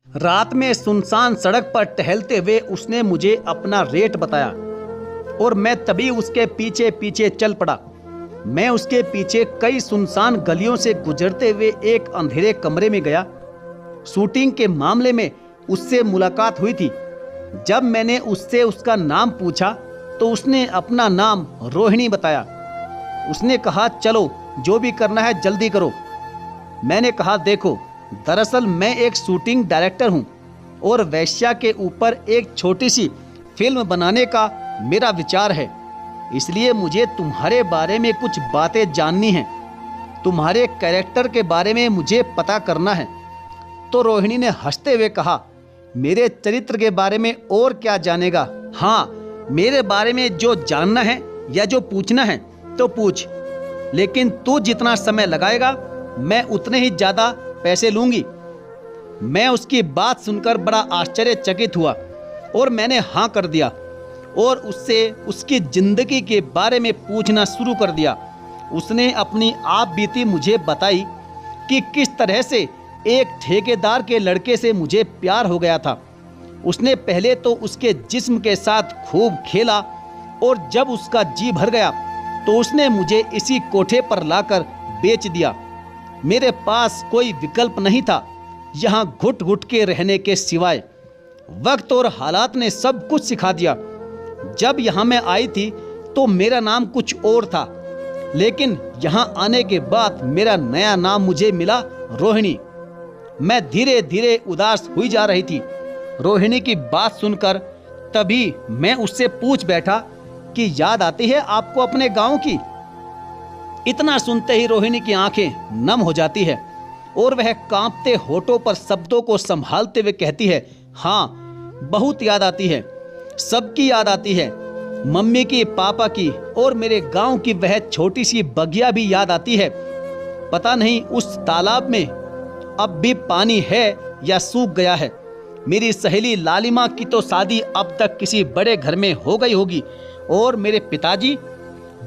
रात में सुनसान सड़क पर टहलते हुए उसने मुझे अपना रेट बताया और मैं तभी उसके पीछे पीछे चल पड़ा। मैं उसके पीछे कई सुनसान गलियों से गुजरते हुए एक अंधेरे कमरे में गया। शूटिंग के मामले में उससे मुलाकात हुई थी। जब मैंने उससे उसका नाम पूछा तो उसने अपना नाम रोहिणी बताया। उसने कहा, चलो जो भी करना है जल्दी करो। मैंने कहा, देखो दरअसल मैं एक शूटिंग डायरेक्टर हूँ और वेश्या के ऊपर एक छोटी सी फिल्म बनाने का मेरा विचार है, इसलिए मुझे तुम्हारे बारे में कुछ बातें जाननी हैं। तुम्हारे कैरेक्टर के बारे में मुझे पता करना है। तो रोहिणी ने हंसते हुए कहा, मेरे चरित्र के बारे में और क्या जानेगा? हाँ, मेरे बारे में जो जानना है या जो पूछना है तो पूछ, लेकिन तू जितना समय लगाएगा मैं उतने ही ज़्यादा पैसे लूंगी। मैं उसकी बात सुनकर बड़ा आश्चर्यचकित हुआ और मैंने हाँ कर दिया और उससे उसकी जिंदगी के बारे में पूछना शुरू कर दिया। उसने अपनी आप बीती मुझे बताई कि किस तरह से एक ठेकेदार के लड़के से मुझे प्यार हो गया था। उसने पहले तो उसके जिस्म के साथ खूब खेला और जब उसका जी भर गया तो उसने मुझे इसी कोठे पर लाकर बेच दिया। मेरे पास कोई विकल्प नहीं था यहाँ घुट घुट के रहने के सिवाय। वक्त और हालात ने सब कुछ सिखा दिया। जब यहाँ मैं आई थी तो मेरा नाम कुछ और था, लेकिन यहाँ आने के बाद मेरा नया नाम मुझे मिला रोहिणी। मैं धीरे धीरे उदास हुई जा रही थी। रोहिणी की बात सुनकर तभी मैं उससे पूछ बैठा कि याद आती है आपको अपने गांव की? इतना सुनते ही रोहिणी की आंखें नम हो जाती है और वह कांपते होठों पर शब्दों को संभालते हुए कहती है, हाँ बहुत याद आती है, सबकी याद आती है। मम्मी की, पापा की और मेरे गांव की वह छोटी सी बगिया भी याद आती है। पता नहीं उस तालाब में अब भी पानी है या सूख गया है। मेरी सहेली लालिमा की तो शादी अब तक किसी बड़े घर में हो गई होगी और मेरे पिताजी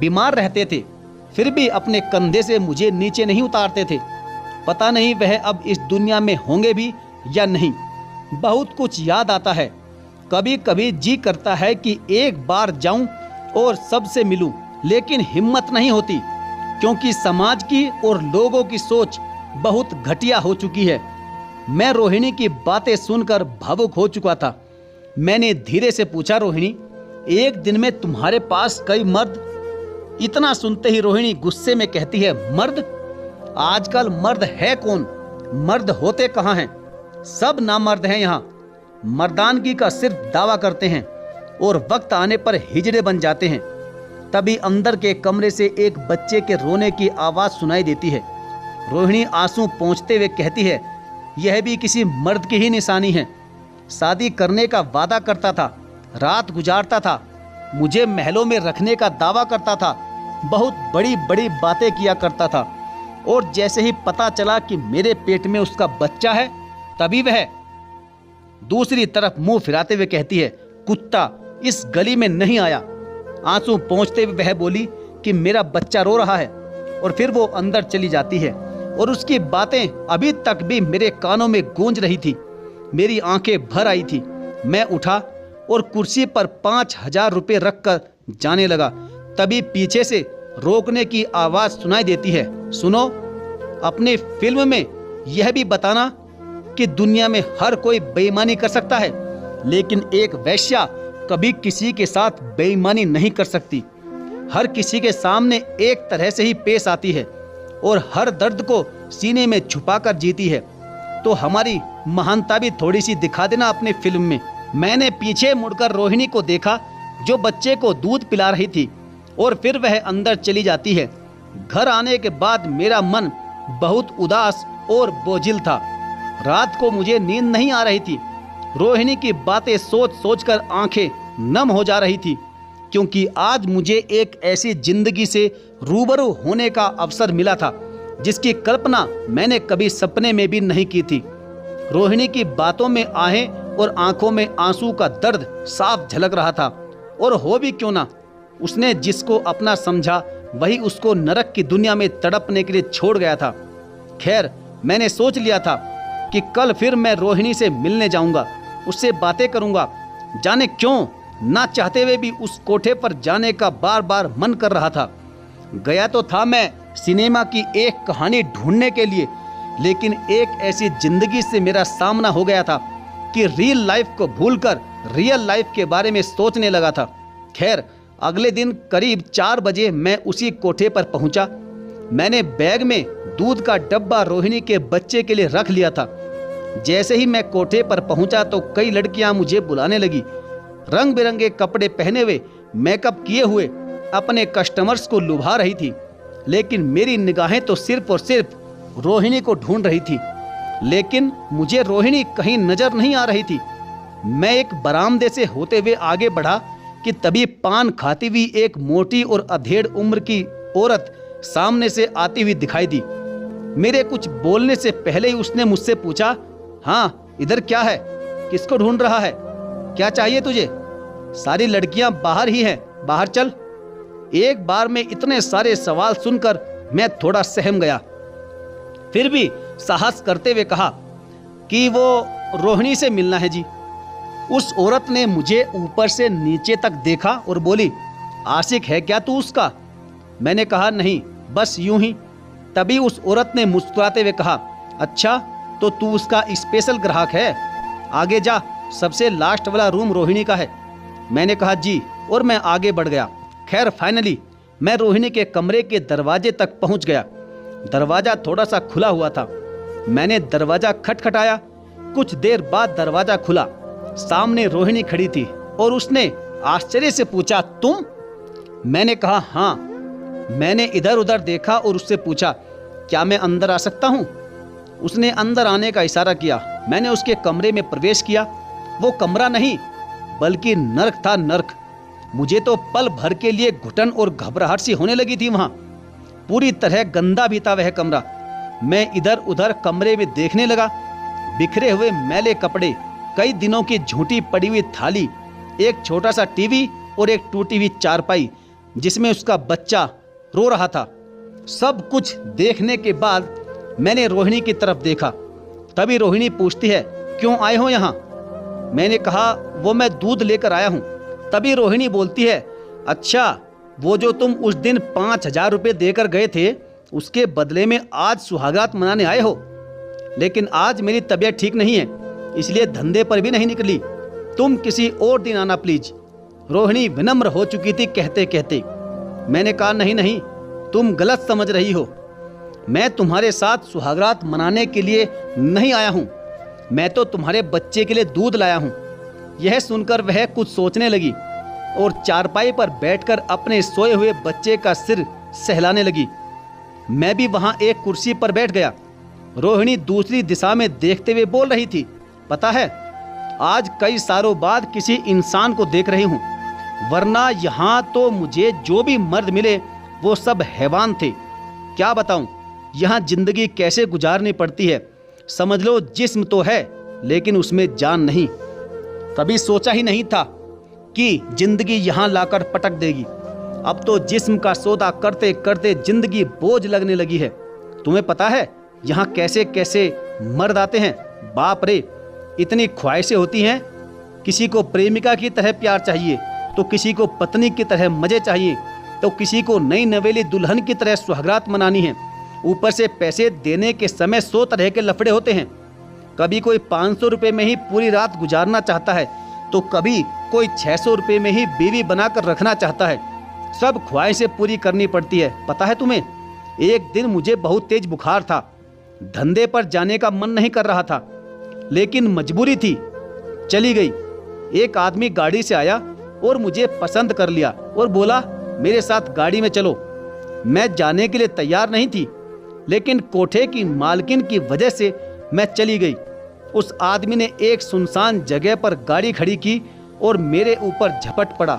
बीमार रहते थे, फिर भी अपने कंधे से मुझे नीचे नहीं उतारते थे। पता नहीं वह अब इस दुनिया में होंगे भी या नहीं। बहुत कुछ याद आता है। कभी कभी जी करता है कि एक बार जाऊं और सबसे मिलूं, लेकिन हिम्मत नहीं होती क्योंकि समाज की और लोगों की सोच बहुत घटिया हो चुकी है। मैं रोहिणी की बातें सुनकर भावुक हो चुका था। मैंने धीरे से पूछा, रोहिणी एक दिन में तुम्हारे पास कई मर्द? इतना सुनते ही रोहिणी गुस्से में कहती है, मर्द? आजकल मर्द है कौन? मर्द होते कहाँ हैं? सब नामर्द हैं यहाँ। मर्दानगी का सिर्फ दावा करते हैं और वक्त आने पर हिजड़े बन जाते हैं। तभी अंदर के कमरे से एक बच्चे के रोने की आवाज़ सुनाई देती है। रोहिणी आंसू पोंछते हुए कहती है, यह भी किसी मर्द की ही निशानी है। शादी करने का वादा करता था, रात गुजारता था, मुझे महलों में रखने का दावा करता था, बहुत बड़ी बड़ी बातें किया करता था, और जैसे ही पता चला कि मेरे पेट में उसका बच्चा है तभी वह दूसरी तरफ मुंह फिराते हुए कहती है, कुत्ता इस गली में नहीं आया। आंसू पोंछते हुए वह बोली कि मेरा बच्चा रो रहा है और फिर वो अंदर चली जाती है और उसकी बातें अभी तक भी मेरे कानों में गूंज रही थी। मेरी आंखें भर आई थी। मैं उठा और कुर्सी पर 5,000 रुपये रखकर जाने लगा। तभी पीछे से रोकने की आवाज़ सुनाई देती है, सुनो, अपनी फिल्म में यह भी बताना कि दुनिया में हर कोई बेईमानी कर सकता है, लेकिन एक वेश्या कभी किसी के साथ बेईमानी नहीं कर सकती। हर किसी के सामने एक तरह से ही पेश आती है और हर दर्द को सीने में छुपाकर जीती है। तो हमारी महानता भी थोड़ी सी दिखा देना अपनी फिल्म में। मैंने पीछे मुड़कर रोहिणी को देखा जो बच्चे को दूध पिला रही थी और फिर वह अंदर चली जाती है। घर आने के बाद मेरा मन बहुत उदास और बोझिल था। रात को मुझे नींद नहीं आ रही थी। रोहिणी की बातें सोच सोचकर आंखें नम हो जा रही थी, क्योंकि आज मुझे एक ऐसी जिंदगी से रूबरू होने का अवसर मिला था जिसकी कल्पना मैंने कभी सपने में भी नहीं की थी। रोहिणी की बातों में आहें और आंखों में आंसू का दर्द साफ झलक रहा था। और हो भी क्यों ना, उसने जिसको अपना समझा वही उसको नरक की दुनिया में तड़पने के लिए छोड़ गया था। खैर, मैंने सोच लिया था कि कल फिर मैं रोहिणी से मिलने जाऊंगा, उससे बातें करूंगा। जाने क्यों ना चाहते हुए भी उस कोठे पर जाने का बार बार मन कर रहा था। गया तो था मैं सिनेमा की एक कहानी ढूंढने के लिए, लेकिन एक ऐसी जिंदगी से मेरा सामना हो गया था कि रियल लाइफ को भूलकर रियल लाइफ के बारे में सोचने लगा था। खैर, अगले दिन करीब 4 बजे मैं उसी कोठे पर पहुंचा। मैंने बैग में दूध का डब्बा रोहिणी के बच्चे के लिए रख लिया था। जैसे ही मैं कोठे पर पहुंचा तो कई लड़कियां मुझे बुलाने लगी। रंग बिरंगे कपड़े पहने हुए, मेकअप किए हुए अपने कस्टमर्स को लुभा रही थी, लेकिन मेरी निगाहें तो सिर्फ और सिर्फ रोहिणी को ढूंढ रही थी। लेकिन मुझे रोहिणी कहीं नजर नहीं आ रही थी। मैं एक बरामदे से होते हुए आगे बढ़ा कि तभी पान खाती हुई एक मोटी और अधेड़ उम्र की औरत सामने से आती हुई दिखाई दी। मेरे कुछ बोलने से पहले ही उसने मुझसे पूछा, हाँ इधर क्या है, किसको ढूंढ रहा है, क्या चाहिए तुझे? सारी लड़कियां बाहर ही हैं, बाहर चल। एक बार में इतने सारे सवाल सुनकर मैं थोड़ा सहम गया। फिर भी साहस करते हुए कहा कि वो रोहिणी से मिलना है जी। उस औरत ने मुझे ऊपर से नीचे तक देखा और बोली, आशिक है क्या तू उसका? मैंने कहा नहीं, बस यूं ही। तभी उस औरत ने मुस्कुराते हुए कहा, अच्छा तो तू उसका स्पेशल ग्राहक है, आगे जा, सबसे लास्ट वाला रूम रोहिणी का है। मैंने कहा जी, और मैं आगे बढ़ गया। खैर फाइनली मैं रोहिणी के कमरे के दरवाजे तक पहुंच गया। दरवाजा थोड़ा सा खुला हुआ था। मैंने दरवाजा खटखटाया। कुछ देर बाद दरवाजा खुला। सामने रोहिणी खड़ी थी और उसने आश्चर्य से पूछा, तुम? मैंने कहा हाँ। मैंने इधर उधर देखा और उससे पूछा, क्या मैं अंदर आ सकता हूँ? उसने अंदर आने का इशारा किया। मैंने उसके कमरे में प्रवेश किया। वो कमरा नहीं बल्कि नर्क था, नर्क। मुझे तो पल भर के लिए घुटन और घबराहट सी होने लगी थी। वहां पूरी तरह गंदा भी था वह कमरा। मैं इधर उधर कमरे में देखने लगा। बिखरे हुए मैले कपड़े, कई दिनों की झूठी पड़ी हुई थाली, एक छोटा सा टीवी और एक टूटी हुई चारपाई जिसमें उसका बच्चा रो रहा था। सब कुछ देखने के बाद मैंने रोहिणी की तरफ देखा। तभी रोहिणी पूछती है, क्यों आए हो यहाँ? मैंने कहा, वो मैं दूध लेकर आया हूँ। तभी रोहिणी बोलती है, अच्छा वो जो तुम उस दिन 5,000 रुपये देकर गए थे, उसके बदले में आज सुहागरात मनाने आए हो। लेकिन आज मेरी तबीयत ठीक नहीं है, इसलिए धंधे पर भी नहीं निकली। तुम किसी और दिन आना प्लीज। रोहिणी विनम्र हो चुकी थी कहते कहते। मैंने कहा, नहीं नहीं, तुम गलत समझ रही हो। मैं तुम्हारे साथ सुहागरात मनाने के लिए नहीं आया हूँ, मैं तो तुम्हारे बच्चे के लिए दूध लाया हूँ। यह सुनकर वह कुछ सोचने लगी और चारपाई पर बैठकर अपने सोए हुए बच्चे का सिर सहलाने लगी। मैं भी वहां एक कुर्सी पर बैठ गया। रोहिणी दूसरी दिशा में देखते हुए बोल रही थी, पता है, आज कई सालों बाद किसी इंसान को देख रही हूँ, वरना यहाँ तो मुझे जो भी मर्द मिले वो सब हैवान थे। क्या बताऊं यहाँ जिंदगी कैसे गुजारनी पड़ती है। समझ लो जिस्म तो है लेकिन उसमें जान नहीं। कभी सोचा ही नहीं था कि जिंदगी यहाँ लाकर पटक देगी। अब तो जिस्म का सौदा करते करते जिंदगी बोझ लगने लगी है। तुम्हें पता है यहाँ कैसे कैसे मर्द आते हैं? बाप रे, इतनी ख्वाहिशें होती हैं। किसी को प्रेमिका की तरह प्यार चाहिए, तो किसी को पत्नी की तरह मजे चाहिए, तो किसी को नई नवेली दुल्हन की तरह सुहागरात मनानी है। ऊपर से पैसे देने के समय 100 तरह के लफड़े होते हैं। कभी कोई 500 रुपये में ही पूरी रात गुजारना चाहता है, तो कभी कोई 600 रुपये में ही बीवी बनाकर रखना चाहता है। सब ख्वाहिशें पूरी करनी पड़ती है। पता है तुम्हें, एक दिन मुझे बहुत तेज बुखार था। धंधे पर जाने का मन नहीं कर रहा था, लेकिन मजबूरी थी, चली गई। एक आदमी गाड़ी से आया और मुझे पसंद कर लिया और बोला, मेरे साथ गाड़ी में चलो। मैं जाने के लिए तैयार नहीं थी, लेकिन कोठे की मालकिन की वजह से मैं चली गई। उस आदमी ने एक सुनसान जगह पर गाड़ी खड़ी की और मेरे ऊपर झपट पड़ा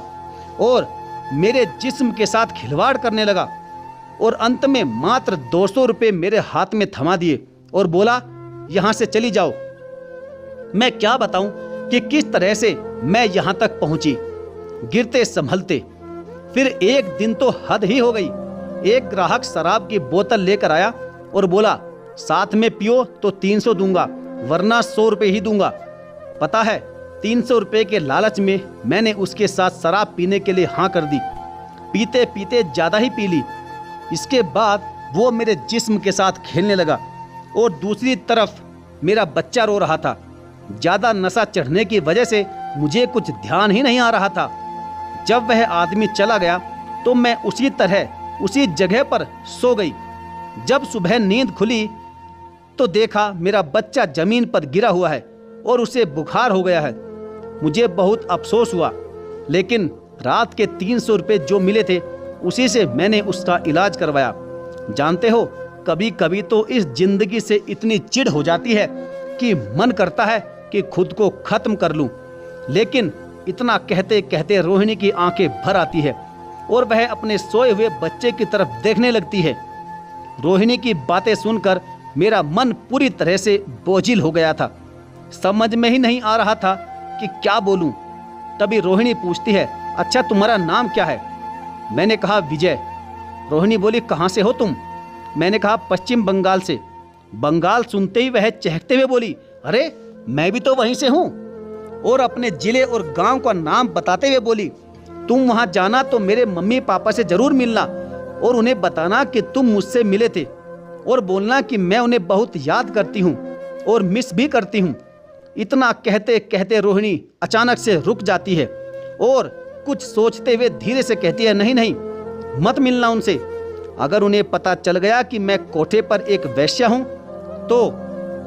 और मेरे जिस्म के साथ खिलवाड़ करने लगा और अंत में मात्र 200 रुपये मेरे हाथ में थमा दिए और बोला, यहाँ से चली जाओ। मैं क्या बताऊं कि किस तरह से मैं यहाँ तक पहुंची, गिरते संभलते। फिर एक दिन तो हद ही हो गई। एक ग्राहक शराब की बोतल लेकर आया और बोला, साथ में पियो तो 300 दूंगा, वरना 100 रुपये ही दूंगा। पता है, 300 रुपये के लालच में मैंने उसके साथ शराब पीने के लिए हाँ कर दी। पीते पीते ज़्यादा ही पी ली। इसके बाद वो मेरे जिस्म के साथ खेलने लगा और दूसरी तरफ मेरा बच्चा रो रहा था। ज़्यादा नशा चढ़ने की वजह से मुझे कुछ ध्यान ही नहीं आ रहा था। जब वह आदमी चला गया तो मैं उसी तरह उसी जगह पर सो गई। जब सुबह नींद खुली तो देखा मेरा बच्चा ज़मीन पर गिरा हुआ है और उसे बुखार हो गया है। मुझे बहुत अफसोस हुआ, लेकिन रात के 300 रुपये जो मिले थे उसी से मैंने उसका इलाज करवाया। जानते हो, कभी कभी तो इस जिंदगी से इतनी चिढ़ हो जाती है कि मन करता है कि खुद को ख़त्म कर लूं। लेकिन इतना कहते कहते रोहिणी की आंखें भर आती है और वह अपने सोए हुए बच्चे की तरफ देखने लगती है। रोहिणी की बातें सुनकर मेरा मन पूरी तरह से बोझिल हो गया था। समझ में ही नहीं आ रहा था कि क्या बोलूं। तभी रोहिणी पूछती है, अच्छा तुम्हारा नाम क्या है? मैंने कहा विजय। रोहिणी बोली, कहाँ से हो तुम? मैंने कहा पश्चिम बंगाल से। बंगाल सुनते ही वह चहकते हुए बोली, अरे मैं भी तो वहीं से हूँ। और अपने जिले और गांव का नाम बताते हुए बोली, तुम वहाँ जाना तो मेरे मम्मी पापा से जरूर मिलना और उन्हें बताना कि तुम मुझसे मिले थे और बोलना कि मैं उन्हें बहुत याद करती हूँ और मिस भी करती हूँ। इतना कहते कहते रोहिणी अचानक से रुक जाती है और कुछ सोचते हुए धीरे से कहती है, नहीं नहीं, मत मिलना उनसे। अगर उन्हें पता चल गया कि मैं कोठे पर एक वेश्या हूँ तो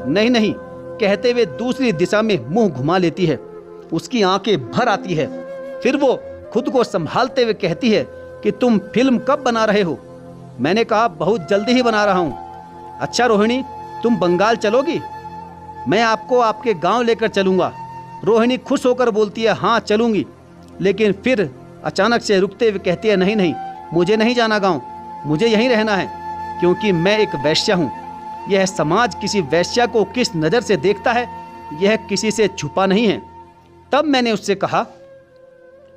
नहीं नहीं कहते हुए दूसरी दिशा में मुंह घुमा लेती है। उसकी आंखें भर आती है। फिर वो खुद को संभालते हुए कहती है कि तुम फिल्म कब बना रहे हो? मैंने कहा बहुत जल्दी ही बना रहा हूँ। अच्छा रोहिणी, तुम बंगाल चलोगी? मैं आपको आपके गांव लेकर चलूँगा। रोहिणी खुश होकर बोलती है, हाँ चलूँगी। लेकिन फिर अचानक से रुकते हुए कहती है, नहीं नहीं, मुझे नहीं जाना गांव, मुझे यहीं रहना है, क्योंकि मैं एक वेश्या हूँ। यह समाज किसी वेश्या को किस नज़र से देखता है यह किसी से छुपा नहीं है। तब मैंने उससे कहा,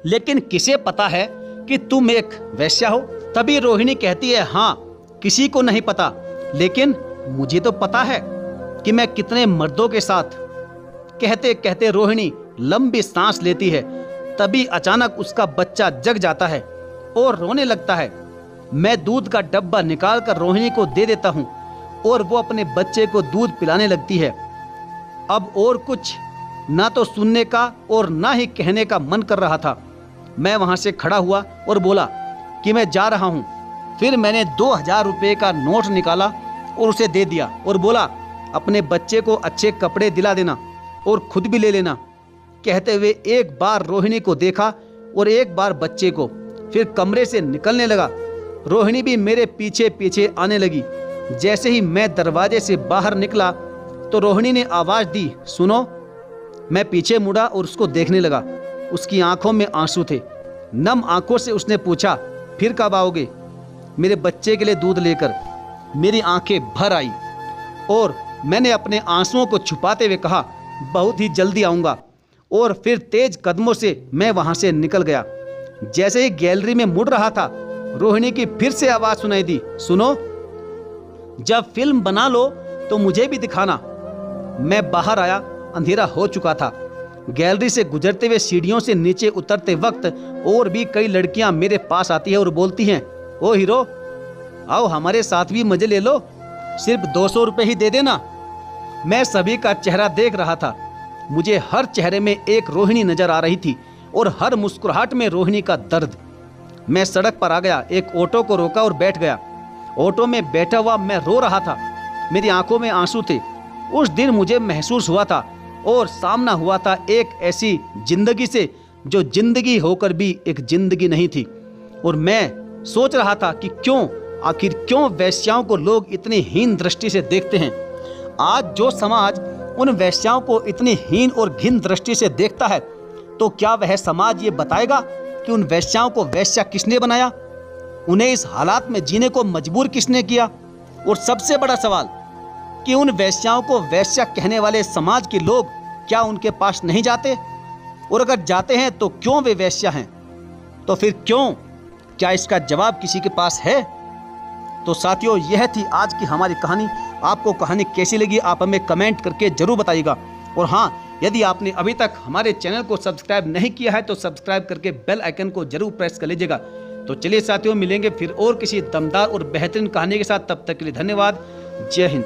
लेकिन किसे पता है कि तुम एक वेश्या हो? तभी रोहिणी कहती है, हाँ किसी को नहीं पता, लेकिन मुझे तो पता है कि मैं कितने मर्दों के साथ। कहते कहते रोहिणी लंबी सांस लेती है। तभी अचानक उसका बच्चा जग जाता है और रोने लगता है। मैं दूध का डब्बा निकाल कर रोहिणी को दे देता हूँ और वो अपने बच्चे को दूध पिलाने लगती है। अब और कुछ ना तो सुनने का और ना ही कहने का मन कर रहा था। मैं वहाँ से खड़ा हुआ और बोला कि मैं जा रहा हूँ। फिर मैंने 2000 रुपये का नोट निकाला और उसे दे दिया और बोला, अपने बच्चे को अच्छे कपड़े दिला देना और खुद भी ले लेना। कहते हुए एक बार रोहिणी को देखा और एक बार बच्चे को, फिर कमरे से निकलने लगा। रोहिणी भी मेरे पीछे पीछे आने लगी। जैसे ही मैं दरवाजे से बाहर निकला तो रोहिणी ने आवाज़ दी, सुनो। मैं पीछे मुड़ा और उसको देखने लगा। उसकी आंखों में आंसू थे। नम आंखों से उसने पूछा, फिर कब आओगे मेरे बच्चे के लिए दूध लेकर? मेरी आंखें भर आई और मैंने अपने आंसुओं को छुपाते हुए कहा, बहुत ही जल्दी आऊँगा। और फिर तेज कदमों से मैं वहाँ से निकल गया। जैसे ही गैलरी में मुड़ रहा था, रोहिणी की फिर से आवाज़ सुनाई दी, सुनो, जब फिल्म बना लो तो मुझे भी दिखाना। मैं बाहर आया। अंधेरा हो चुका था। गैलरी से गुजरते हुए सीढ़ियों से नीचे उतरते वक्त और भी कई लड़कियां मेरे पास आती हैं और बोलती हैं, ओ हीरो, आओ हमारे साथ भी मजे ले लो, सिर्फ 200 रुपये ही दे देना। मैं सभी का चेहरा देख रहा था। मुझे हर चेहरे में एक रोहिणी नजर आ रही थी और हर मुस्कुराहट में रोहिणी का दर्द। मैं सड़क पर आ गया, एक ऑटो को रोका और बैठ गया। ऑटो में बैठा हुआ मैं रो रहा था। मेरी आंखों में आंसू थे। उस दिन मुझे महसूस हुआ था और सामना हुआ था एक ऐसी जिंदगी से जो जिंदगी होकर भी एक जिंदगी नहीं थी। और मैं सोच रहा था कि आखिर क्यों वेश्याओं को लोग इतनी हीन दृष्टि से देखते हैं। आज जो समाज उन वेश्याओं को इतनी हीन और घिन दृष्टि से देखता है, तो क्या वह समाज ये बताएगा कि उन वेश्याओं को वेश्या किसने बनाया, उन्हें इस हालात में जीने को मजबूर किसने किया? और सबसे बड़ा सवाल कि उन वेश्याओं को वेश्या कहने वाले समाज के लोग क्या उनके पास नहीं जाते? और अगर जाते हैं तो क्यों वे वेश्या हैं? तो फिर क्यों? क्या इसका जवाब किसी के पास है? तो साथियों, यह थी आज की हमारी कहानी। आपको कहानी कैसी लगी आप हमें कमेंट करके जरूर बताइएगा। और हाँ, यदि आपने अभी तक हमारे चैनल को सब्सक्राइब नहीं किया है तो सब्सक्राइब करके बेल आइकन को जरूर प्रेस कर लीजिएगा। तो चलिए साथियों, मिलेंगे फिर और किसी दमदार और बेहतरीन कहानी के साथ। तब तक के लिए धन्यवाद। जय हिंद।